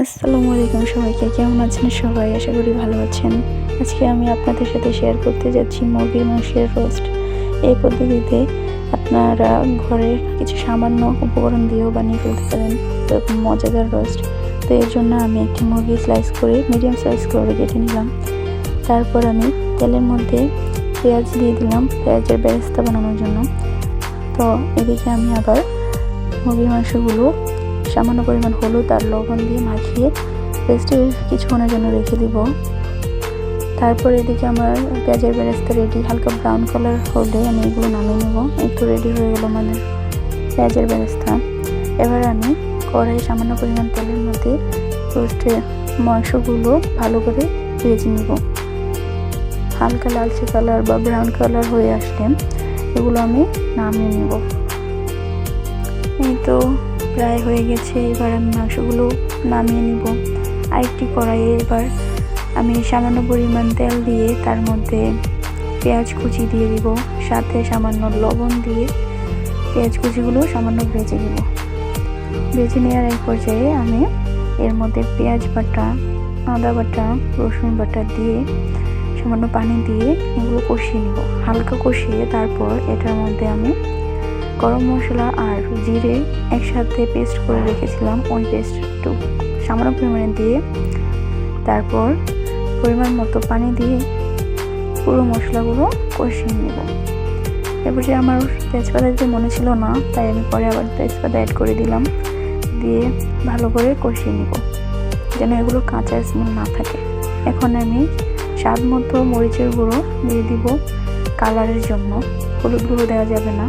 আসসালামু আলাইকুম সবাইকে, কেমন আছেন সবাই? আশা করি ভালো আছেন। আজকে আমি আপনাদের সাথে শেয়ার করতে যাচ্ছি মুরগির মাংসের রোস্ট। এই পদ্ধতিতে আপনারা ঘরে কিছু সামান্য উপকরণ দিয়েও বানিয়ে ফেলতে পারেন এরকম মজাদার রোস্ট। তো এর জন্য আমি একটি মুরগি মিডিয়াম স্লাইস করে কেটে নিলাম। তারপর আমি তেলের মধ্যে পেঁয়াজ দিয়ে দিলাম পেঁয়াজের বেরেস্তা বানানোর জন্য। তো এদিকে আমি আবার মুরগির মাংসগুলো সামান্য পরিমাণ হলুদ আর লবণ দিয়ে মাখিয়ে রেস্টে কিছুক্ষণের জন্য রেখে দিব। তারপর এদিকে আমার পেঁয়াজের বেরেস্তা রেডি। হালকা ব্রাউন কালার হলে আমি এগুলো নামিয়ে নেব। একটু রেডি হয়ে গেল আমাদের পেঁয়াজের বেরেস্তা। এবার আমি কড়াই সামান্য পরিমাণ তেলের মধ্যে রোস্টের মাংসগুলো ভালো করে ভেজে নেব। হালকা লালচে কালার বা ব্রাউন কালার হয়ে আসলে এগুলো আমি নামিয়ে নেব। এই তো প্রায় হয়ে গেছে। এবার আমি মাংসগুলো নামিয়ে নিব। আরেকটি কড়াইয়ে এবার আমি সামান্য পরিমাণ তেল দিয়ে তার মধ্যে পেঁয়াজ কুচি দিয়ে দিব, সাথে সামান্য লবণ দিয়ে পেঁয়াজ কুচিগুলো সামান্য ভেজে দিব। ভেজে নেওয়ার এক পর্যায়ে আমি এর মধ্যে পেঁয়াজ বাটা, আদা বাটা, রসুন বাটা দিয়ে সামান্য পানি দিয়ে এগুলো কষিয়ে নিব। হালকা কষিয়ে তারপর এটার মধ্যে আমি গরম মশলা আর জিরে একসাথে পেস্ট করে রেখেছিলাম, ওই পেস্ট একটু সামান্য পরিমাণে দিয়ে তারপর পরিমাণ মতো পানি দিয়ে পুরো মশলাগুলো কষিয়ে নেব। এরপর যে আমার তেজপাতা দিতে মনে ছিল না, তাই আমি পরে আবার তেজপাতা অ্যাড করে দিলাম, দিয়ে ভালো করে কষিয়ে নেব যেন এগুলো কাঁচা স্মেল না থাকে। এখন আমি স্বাদ মতো মরিচের গুঁড়ো দিয়ে দিব কালারের জন্য, হলুদ গুঁড়ো দেওয়া যাবে না।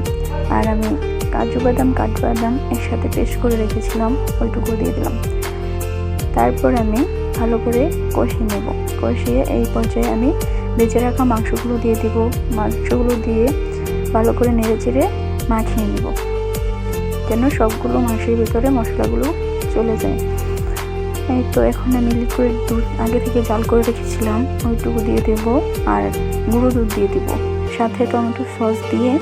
আর আমি কাঠবাদাম একসাথে পেস্ট করে রেখেছিলাম, ওইটুকু দিয়ে দিলাম। তারপর আমি ভালো করে কষিয়ে নেব। কষিয়ে এই পর্যায়ে আমি ভেজে রাখা মাংসগুলো দিয়ে দিব। মাংসগুলো দিয়ে ভালো করে নেড়ে চেড়ে মাখিয়ে নেব যেন সবগুলো মাংসের ভিতরে মশলাগুলো চলে যায়। এই তো এখন আমি লিকুইড দুধ আগে থেকে জাল করে রেখেছিলাম, ওইটুকু দিয়ে দেব আর গুঁড়ো দুধ দিয়ে দিব, সাথে টমেটো সস দিয়ে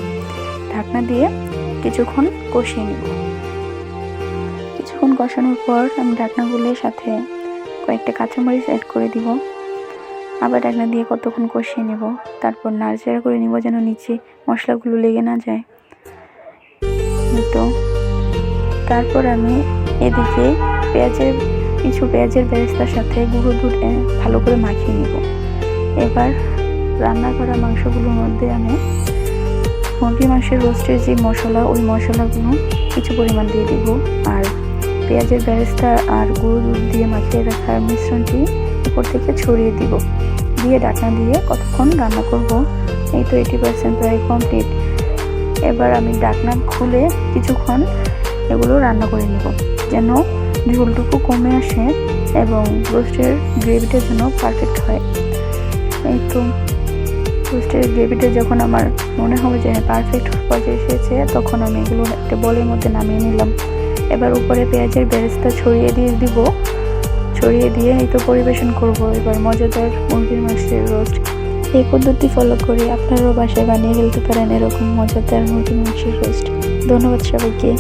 ঢাকনা দিয়ে কিছুক্ষণ কষিয়ে নেব। কিছুক্ষণ কষানোর পর আমি ঢাকনা খুলে সাথে কয়েকটা কাঁচামরিচ অ্যাড করে দিব। আবার ঢাকনা দিয়ে কতক্ষণ কষিয়ে নেব। তারপর নাড়াচাড়া করে নিব যেন নিচে মশলাগুলো লেগে না যায়। তো তারপর আমি এদিকে পেঁয়াজের বেরেস্তার সাথে গুঁড়ো দুধ ভালো করে মাখিয়ে নিব। এবার রান্না করা মাংসগুলোর মধ্যে আমি মুরগি মাংসের রোস্টের যে মশলা, ওই মশলাগুলো কিছু পরিমাণ দিয়ে দিব আর পেঁয়াজের বেরেস্তা আর গুঁড়ো দুধ দিয়ে মাখিয়ে রাখার মিশ্রণটি উপর থেকে ছড়িয়ে দিব। দিয়ে ঢাকনা দিয়ে কতক্ষণ রান্না করব। এই তো 80% প্রায় কমপ্লিট। এবার আমি ঢাকনা খুলে কিছুক্ষণ এগুলো রান্না করে নেব যেন ঝোলটুকু কমে আসে এবং রোস্টের গ্রেভিটা যেন পারফেক্ট হয়। এই তো রোস্টের গ্রেভিটা যখন আমার মনে হবে যে পারফেক্ট পর্যায়ে এসেছে, তখন আমি এগুলো একটা বলের মধ্যে নামিয়ে নিলাম। এবার উপরে পেঁয়াজের বেরেস্তা ছড়িয়ে দিয়ে এই তো পরিবেশন করব এবার মজাদার মুরগির মাংসের রোস্ট। এই পদ্ধতি ফলো করে আপনারাও বাসায় বানিয়ে ফেলতে পারেন এরকম মজাদার মুরগির মাংসের রোস্ট। ধন্যবাদ সবাইকে।